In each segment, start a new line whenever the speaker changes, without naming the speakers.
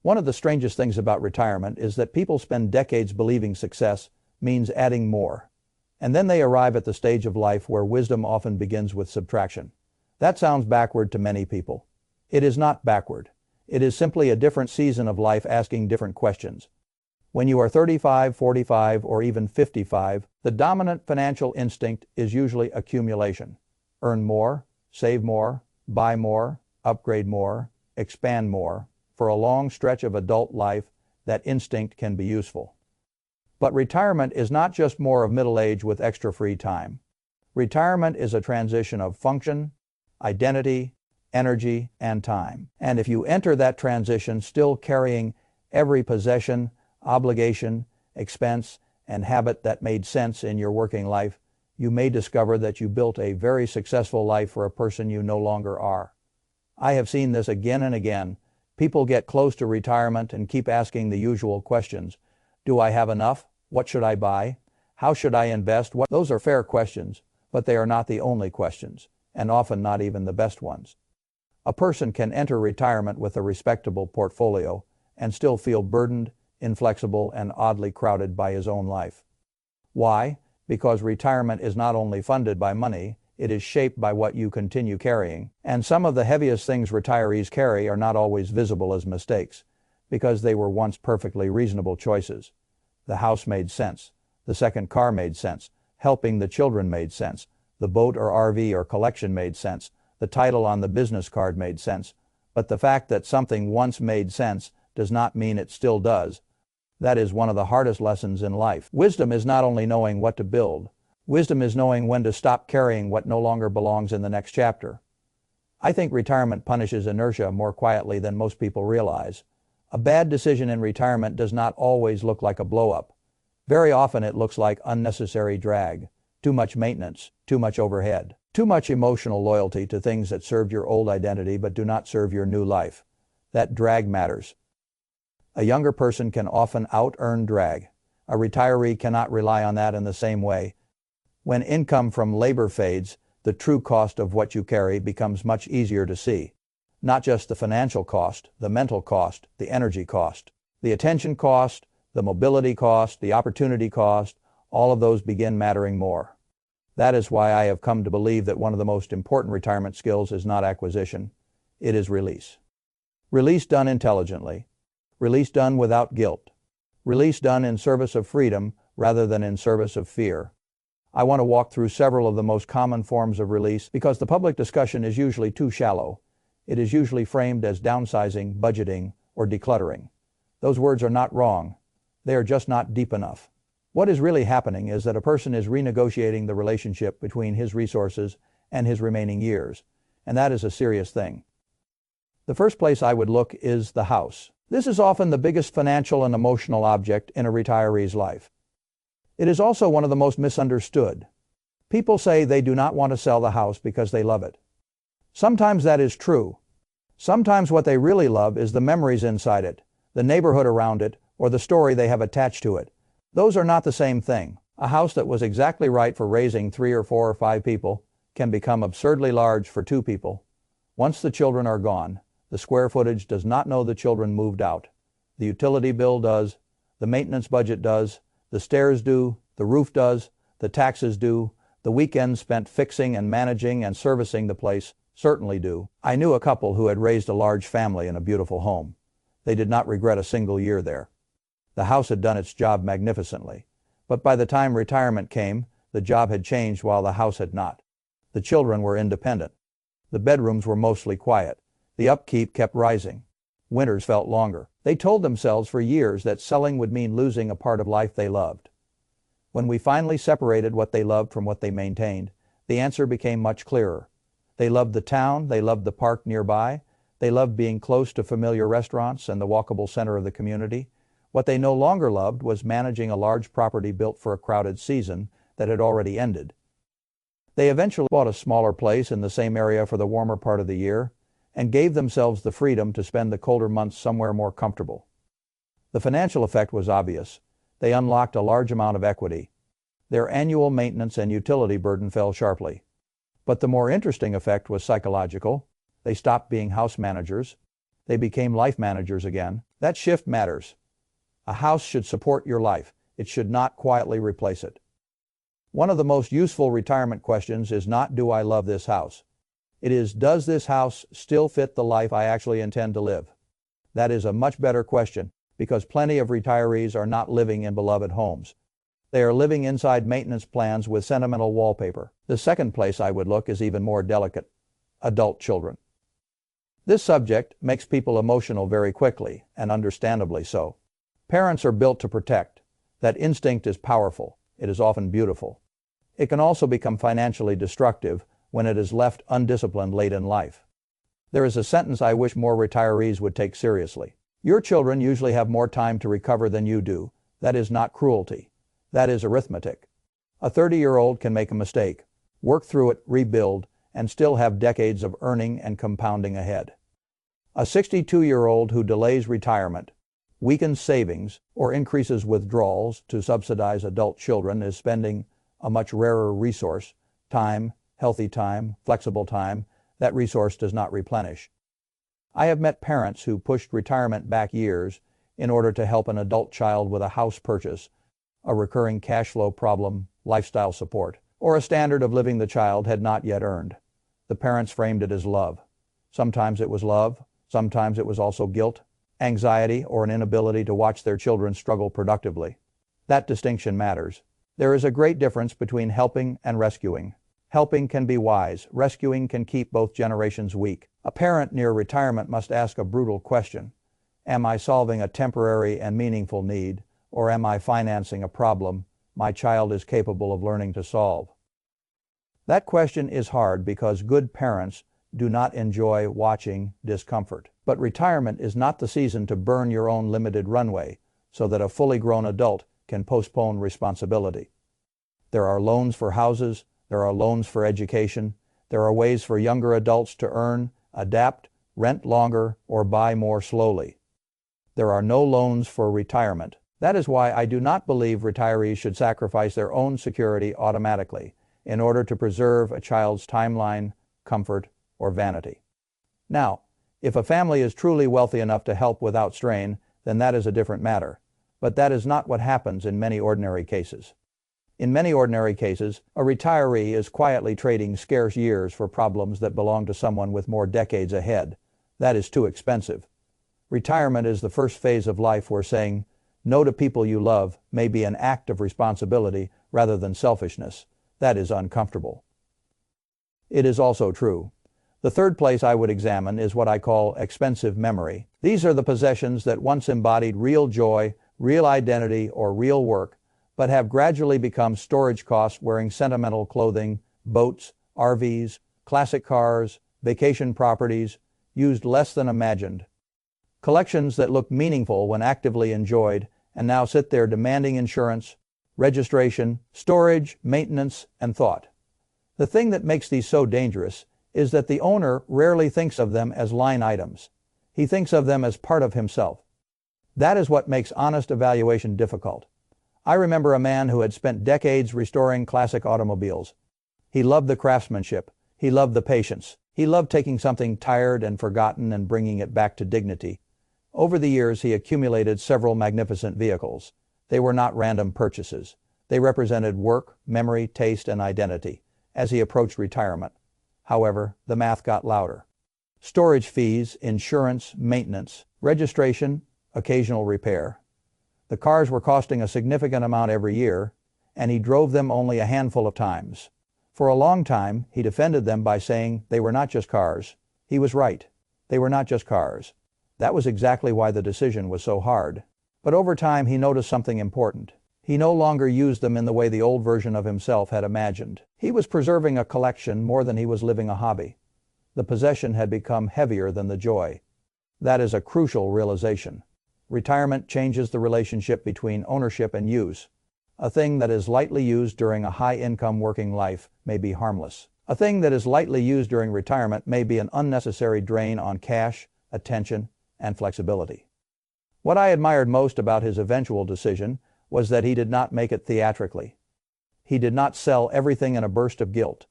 One of the strangest things about retirement is that people spend decades believing success means adding more. And then they arrive at the stage of life where wisdom often begins with subtraction. That sounds backward to many people. It is not backward. It is simply a different season of life asking different questions. When you are 35, 45, or even 55, the dominant financial instinct is usually accumulation. Earn more, save more, buy more, upgrade more, expand more. For a long stretch of adult life, that instinct can be useful. But retirement is not just more of middle age with extra free time. Retirement is a transition of function, identity, energy, and time. And if you enter that transition still carrying every possession, obligation, expense, and habit that made sense in your working life, you may discover that you built a very successful life for a person you no longer are. I have seen this again and again. People get close to retirement and keep asking the usual questions. Do I have enough? What should I buy? How should I invest? Those are fair questions, but they are not the only questions, and often not even the best ones. A person can enter retirement with a respectable portfolio and still feel burdened, inflexible, and oddly crowded by his own life. Why? Because retirement is not only funded by money, it is shaped by what you continue carrying. And some of the heaviest things retirees carry are not always visible as mistakes, because they were once perfectly reasonable choices. The house made sense. The second car made sense. Helping the children made sense. The boat or RV or collection made sense. The title on the business card made sense. But the fact that something once made sense does not mean it still does. That is one of the hardest lessons in life. Wisdom is not only knowing what to build. Wisdom is knowing when to stop carrying what no longer belongs in the next chapter. I think retirement punishes inertia more quietly than most people realize. A bad decision in retirement does not always look like a blow-up. Very often it looks like unnecessary drag, too much maintenance, too much overhead, too much emotional loyalty to things that served your old identity but do not serve your new life. That drag matters. A younger person can often out-earn drag. A retiree cannot rely on that in the same way. When income from labor fades, the true cost of what you carry becomes much easier to see. Not just the financial cost, the mental cost, the energy cost, the attention cost, the mobility cost, the opportunity cost, all of those begin mattering more. That is why I have come to believe that one of the most important retirement skills is not acquisition, it is release. Release done intelligently. Release done without guilt. Release done in service of freedom rather than in service of fear. I want to walk through several of the most common forms of release because the public discussion is usually too shallow. It is usually framed as downsizing, budgeting, or decluttering. Those words are not wrong. They are just not deep enough. What is really happening is that a person is renegotiating the relationship between his resources and his remaining years, and that is a serious thing. The first place I would look is the house. This is often the biggest financial and emotional object in a retiree's life. It is also one of the most misunderstood. People say they do not want to sell the house because they love it. Sometimes that is true. Sometimes what they really love is the memories inside it, the neighborhood around it, or the story they have attached to it. Those are not the same thing. A house that was exactly right for raising 3 or 4 or 5 people can become absurdly large for 2 people. Once the children are gone, the square footage does not know the children moved out. The utility bill does, the maintenance budget does, the stairs do, the roof does, the taxes do, the weekends spent fixing and managing and servicing the place certainly do. I knew a couple who had raised a large family in a beautiful home. They did not regret a single year there. The house had done its job magnificently. But by the time retirement came, the job had changed while the house had not. The children were independent. The bedrooms were mostly quiet. The upkeep kept rising. Winters felt longer. They told themselves for years that selling would mean losing a part of life they loved. When we finally separated what they loved from what they maintained, the answer became much clearer. They loved the town, they loved the park nearby, they loved being close to familiar restaurants and the walkable center of the community. What they no longer loved was managing a large property built for a crowded season that had already ended. They eventually bought a smaller place in the same area for the warmer part of the year, and gave themselves the freedom to spend the colder months somewhere more comfortable. The financial effect was obvious. They unlocked a large amount of equity. Their annual maintenance and utility burden fell sharply. But the more interesting effect was psychological. They stopped being house managers. They became life managers again. That shift matters. A house should support your life. It should not quietly replace it. One of the most useful retirement questions is not, do I love this house? It is, does this house still fit the life I actually intend to live? That is a much better question, because plenty of retirees are not living in beloved homes. They are living inside maintenance plans with sentimental wallpaper. The second place I would look is even more delicate: adult children. This subject makes people emotional very quickly, and understandably so. Parents are built to protect. That instinct is powerful. It is often beautiful. It can also become financially destructive when it is left undisciplined late in life. There is a sentence I wish more retirees would take seriously. Your children usually have more time to recover than you do. That is not cruelty. That is arithmetic. A 30-year-old can make a mistake, work through it, rebuild, and still have decades of earning and compounding ahead. A 62-year-old who delays retirement, weakens savings, or increases withdrawals to subsidize adult children is spending a much rarer resource, time, healthy time, flexible time, that resource does not replenish. I have met parents who pushed retirement back years in order to help an adult child with a house purchase, a recurring cash flow problem, lifestyle support, or a standard of living the child had not yet earned. The parents framed it as love. Sometimes it was love, sometimes it was also guilt, anxiety, or an inability to watch their children struggle productively. That distinction matters. There is a great difference between helping and rescuing. Helping can be wise. Rescuing can keep both generations weak. A parent near retirement must ask a brutal question. Am I solving a temporary and meaningful need, or am I financing a problem my child is capable of learning to solve? That question is hard because good parents do not enjoy watching discomfort. But retirement is not the season to burn your own limited runway so that a fully grown adult can postpone responsibility. There are loans for houses, there are loans for education, there are ways for younger adults to earn, adapt, rent longer, or buy more slowly. There are no loans for retirement. That is why I do not believe retirees should sacrifice their own security automatically in order to preserve a child's timeline, comfort, or vanity. Now, if a family is truly wealthy enough to help without strain, then that is a different matter. But that is not what happens in many ordinary cases. In many ordinary cases, a retiree is quietly trading scarce years for problems that belong to someone with more decades ahead. That is too expensive. Retirement is the first phase of life where saying no to people you love may be an act of responsibility rather than selfishness. That is uncomfortable. It is also true. The third place I would examine is what I call expensive memory. These are the possessions that once embodied real joy, real identity, or real work, but have gradually become storage costs wearing sentimental clothing, boats, RVs, classic cars, vacation properties, used less than imagined. Collections that look meaningful when actively enjoyed and now sit there demanding insurance, registration, storage, maintenance, and thought. The thing that makes these so dangerous is that the owner rarely thinks of them as line items. He thinks of them as part of himself. That is what makes honest evaluation difficult. I remember a man who had spent decades restoring classic automobiles. He loved the craftsmanship. He loved the patience. He loved taking something tired and forgotten and bringing it back to dignity. Over the years, he accumulated several magnificent vehicles. They were not random purchases. They represented work, memory, taste, and identity as he approached retirement. However, the math got louder. Storage fees, insurance, maintenance, registration, occasional repair. The cars were costing a significant amount every year, and he drove them only a handful of times. For a long time, he defended them by saying they were not just cars. He was right. They were not just cars. That was exactly why the decision was so hard. But over time, he noticed something important. He no longer used them in the way the old version of himself had imagined. He was preserving a collection more than he was living a hobby. The possession had become heavier than the joy. That is a crucial realization. Retirement changes the relationship between ownership and use. A thing that is lightly used during a high-income working life may be harmless. A thing that is lightly used during retirement may be an unnecessary drain on cash, attention, and flexibility. What I admired most about his eventual decision was that he did not make it theatrically. He did not sell everything in a burst of guilt.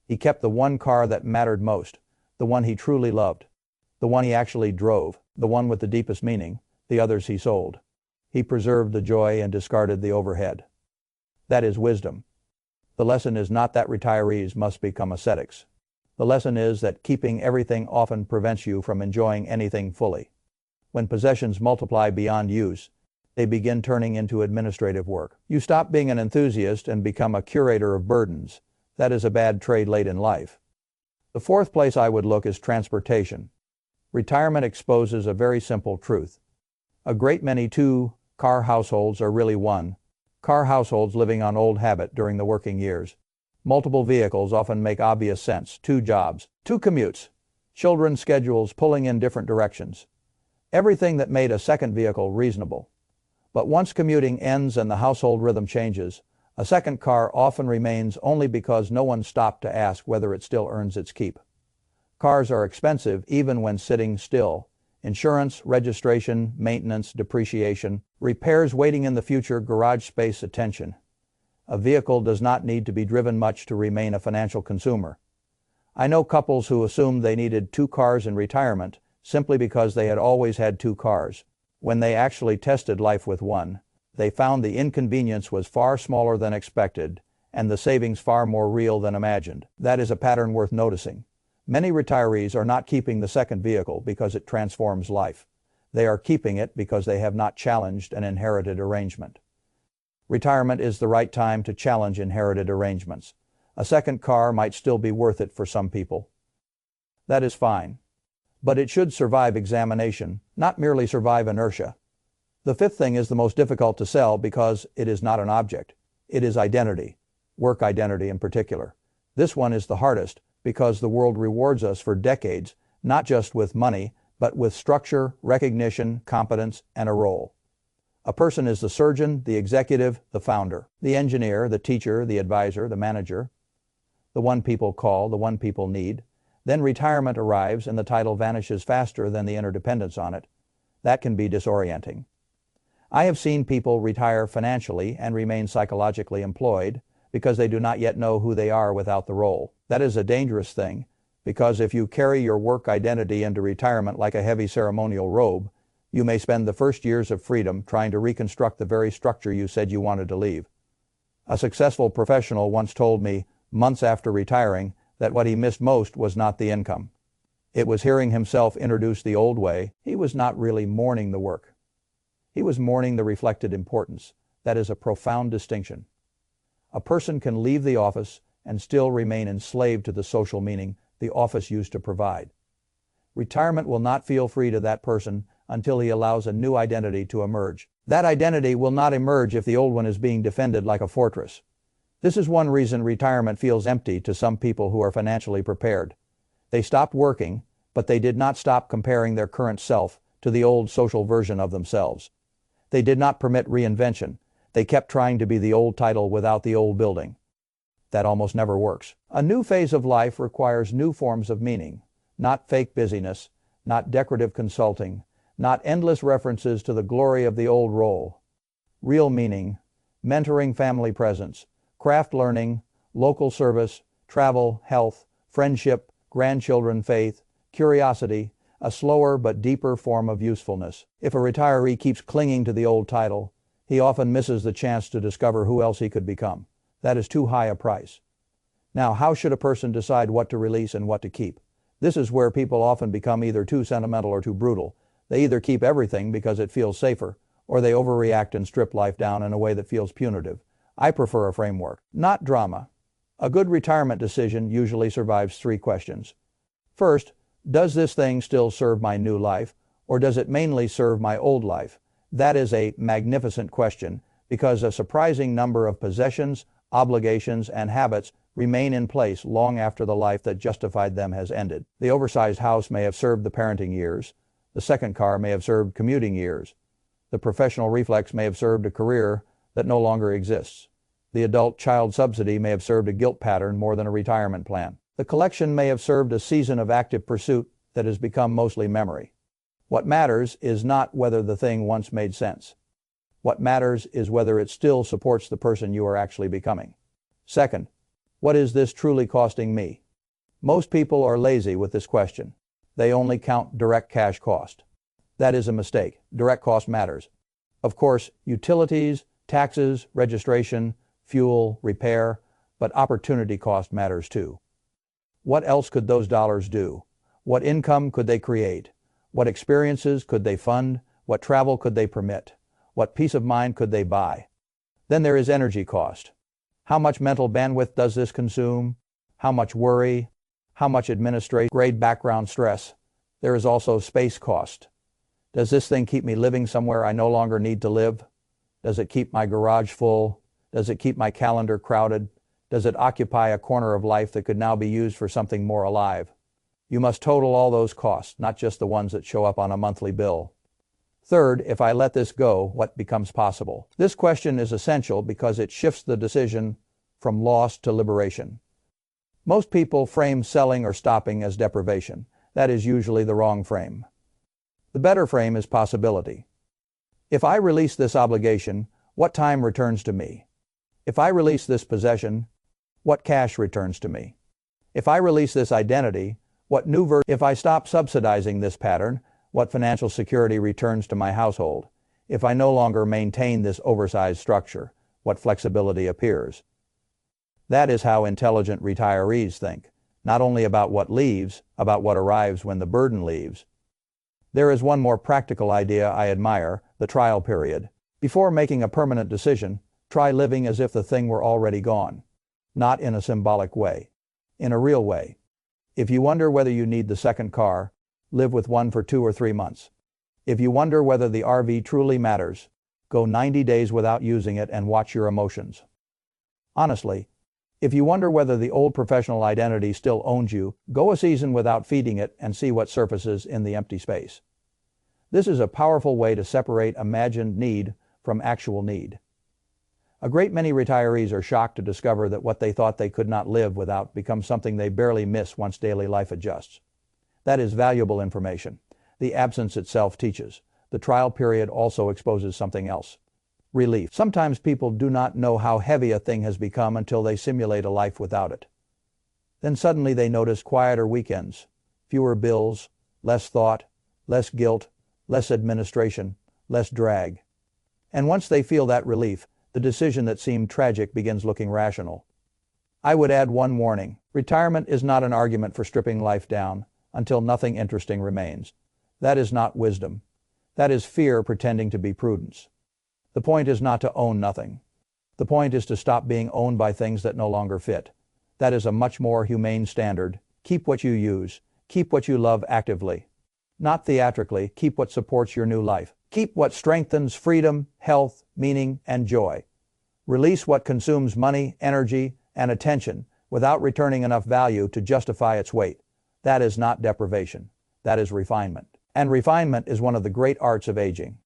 He kept the one car that mattered most, the one he truly loved, the one he actually drove, the one with the deepest meaning, The others he sold. He preserved the joy and discarded the overhead. That is wisdom. The lesson is not that retirees must become ascetics. The lesson is that keeping everything often prevents you from enjoying anything fully. When possessions multiply beyond use, they begin turning into administrative work. You stop being an enthusiast and become a curator of burdens. That is a bad trade late in life. The fourth place I would look is transportation. Retirement exposes a very simple truth. A great many two-car households are really one-car households living on old habit during the working years. Multiple vehicles often make obvious sense. 2 jobs, 2 commutes, children's schedules pulling in different directions. Everything that made a second vehicle reasonable. But once commuting ends and the household rhythm changes, a second car often remains only because no one stopped to ask whether it still earns its keep. Cars are expensive even when sitting still. Insurance, registration, maintenance, depreciation, repairs waiting in the future, garage space, attention. A vehicle does not need to be driven much to remain a financial consumer. I know couples who assumed they needed 2 cars in retirement simply because they had always had 2 cars. When they actually tested life with one, they found the inconvenience was far smaller than expected and the savings far more real than imagined. That is a pattern worth noticing. Many retirees are not keeping the second vehicle because it transforms life. They are keeping it because they have not challenged an inherited arrangement. Retirement is the right time to challenge inherited arrangements. A second car might still be worth it for some people. That is fine. But it should survive examination, not merely survive inertia. The fifth thing is the most difficult to sell because it is not an object. It is identity, work identity in particular. This one is the hardest because the world rewards us for decades, not just with money, but with structure, recognition, competence, and a role. A person is the surgeon, the executive, the founder, the engineer, the teacher, the advisor, the manager, the one people call, the one people need. Then retirement arrives and the title vanishes faster than the interdependence on it. That can be disorienting. I have seen people retire financially and remain psychologically employed because they do not yet know who they are without the role. That is a dangerous thing, because if you carry your work identity into retirement like a heavy ceremonial robe, you may spend the first years of freedom trying to reconstruct the very structure you said you wanted to leave. A successful professional once told me, months after retiring, that what he missed most was not the income. It was hearing himself introduce the old way. He was not really mourning the work. He was mourning the reflected importance. That is a profound distinction. A person can leave the office and still remain enslaved to the social meaning the office used to provide. Retirement will not feel free to that person until he allows a new identity to emerge. That identity will not emerge if the old one is being defended like a fortress. This is one reason retirement feels empty to some people who are financially prepared. They stopped working, but they did not stop comparing their current self to the old social version of themselves. They did not permit reinvention. They kept trying to be the old title without the old building. That almost never works. A new phase of life requires new forms of meaning, not fake busyness, not decorative consulting, not endless references to the glory of the old role. Real meaning, mentoring, family presence, craft learning, local service, travel, health, friendship, grandchildren, faith, curiosity, a slower but deeper form of usefulness. If a retiree keeps clinging to the old title, he often misses the chance to discover who else he could become. That is too high a price. Now, how should a person decide what to release and what to keep? This is where people often become either too sentimental or too brutal. They either keep everything because it feels safer, or they overreact and strip life down in a way that feels punitive. I prefer a framework, not drama. A good retirement decision usually survives 3 questions. First, does this thing still serve my new life, or does it mainly serve my old life? That is a magnificent question, because a surprising number of possessions, obligations, and habits remain in place long after the life that justified them has ended. The oversized house may have served the parenting years. The second car may have served commuting years. The professional reflex may have served a career that no longer exists. The adult child subsidy may have served a guilt pattern more than a retirement plan. The collection may have served a season of active pursuit that has become mostly memory. What matters is not whether the thing once made sense. What matters is whether it still supports the person you are actually becoming. Second, what is this truly costing me? Most people are lazy with this question. They only count direct cash cost. That is a mistake. Direct cost matters. Of course, utilities, taxes, registration, fuel, repair, but opportunity cost matters too. What else could those dollars do? What income could they create? What experiences could they fund? What travel could they permit? What peace of mind could they buy? Then there is energy cost. How much mental bandwidth does this consume? How much worry? How much administrative grade background stress? There is also space cost. Does this thing keep me living somewhere I no longer need to live? Does it keep my garage full? Does it keep my calendar crowded? Does it occupy a corner of life that could now be used for something more alive? You must total all those costs, not just the ones that show up on a monthly bill. Third, if I let this go, what becomes possible? This question is essential because it shifts the decision from loss to liberation. Most people frame selling or stopping as deprivation. That is usually the wrong frame. The better frame is possibility. If I release this obligation, what time returns to me? If I release this possession, what cash returns to me? If I release this identity, what new version? If I stop subsidizing this pattern, what financial security returns to my household? If I no longer maintain this oversized structure, what flexibility appears? That is how intelligent retirees think, not only about what leaves, about what arrives when the burden leaves. There is one more practical idea I admire, the trial period. Before making a permanent decision, try living as if the thing were already gone. Not in a symbolic way, in a real way. If you wonder whether you need the second car, live with one for 2 or 3 months. If you wonder whether the RV truly matters, go 90 days without using it and watch your emotions. Honestly, if you wonder whether the old professional identity still owns you, go a season without feeding it and see what surfaces in the empty space. This is a powerful way to separate imagined need from actual need. A great many retirees are shocked to discover that what they thought they could not live without becomes something they barely miss once daily life adjusts. That is valuable information. The absence itself teaches. The trial period also exposes something else. Relief. Sometimes people do not know how heavy a thing has become until they simulate a life without it. Then suddenly they notice quieter weekends, fewer bills, less thought, less guilt, less administration, less drag. And once they feel that relief, the decision that seemed tragic begins looking rational. I would add one warning. Retirement is not an argument for stripping life down until nothing interesting remains. That is not wisdom. That is fear pretending to be prudence. The point is not to own nothing. The point is to stop being owned by things that no longer fit. That is a much more humane standard. Keep what you use. Keep what you love actively. Not theatrically, keep what supports your new life. Keep what strengthens freedom, health, meaning, and joy. Release what consumes money, energy, and attention without returning enough value to justify its weight. That is not deprivation. That is refinement. And refinement is one of the great arts of aging.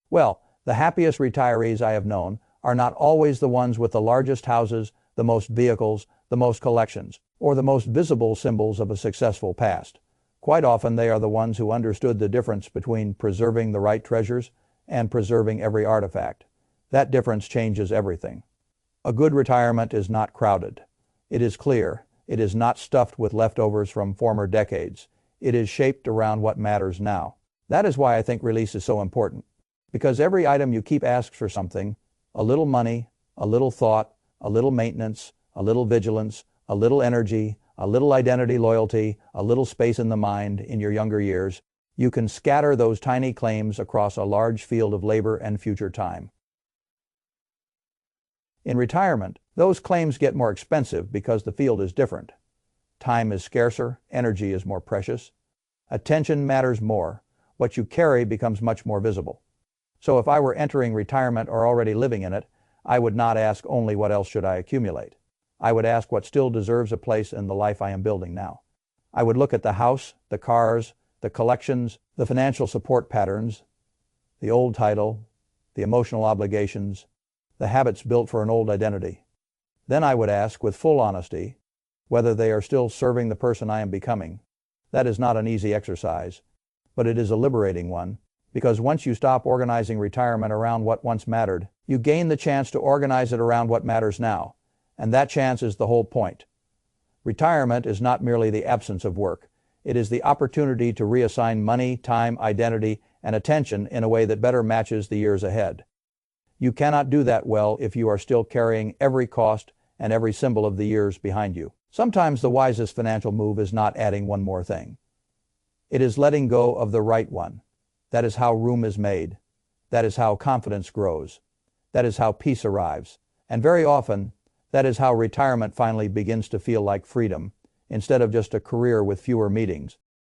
Well, the happiest retirees I have known are not always the ones with the largest houses, the most vehicles, the most collections, or the most visible symbols of a successful past. Quite often they are the ones who understood the difference between preserving the right treasures and preserving every artifact. That difference changes everything. A good retirement is not crowded. It is clear. It is not stuffed with leftovers from former decades. It is shaped around what matters now. That is why I think release is so important. Because every item you keep asks for something, a little money, a little thought, a little maintenance, a little vigilance, a little energy, a little identity loyalty, a little space in the mind in your younger years. You can scatter those tiny claims across a large field of labor and future time. In retirement, those claims get more expensive because the field is different. Time is scarcer, energy is more precious. Attention matters more. What you carry becomes much more visible. So if I were entering retirement or already living in it, I would not ask only what else should I accumulate. I would ask what still deserves a place in the life I am building now. I would look at the house, the cars, the collections, the financial support patterns, the old title, the emotional obligations, the habits built for an old identity. Then I would ask with full honesty whether they are still serving the person I am becoming. That is not an easy exercise, but it is a liberating one, because once you stop organizing retirement around what once mattered, you gain the chance to organize it around what matters now, and that chance is the whole point. Retirement is not merely the absence of work. It is the opportunity to reassign money, time, identity, and attention in a way that better matches the years ahead. You cannot do that well if you are still carrying every cost and every symbol of the years behind you. Sometimes the wisest financial move is not adding one more thing. It is letting go of the right one. That is how room is made. That is how confidence grows. That is how peace arrives. And very often, that is how retirement finally begins to feel like freedom, instead of just a career with fewer meetings.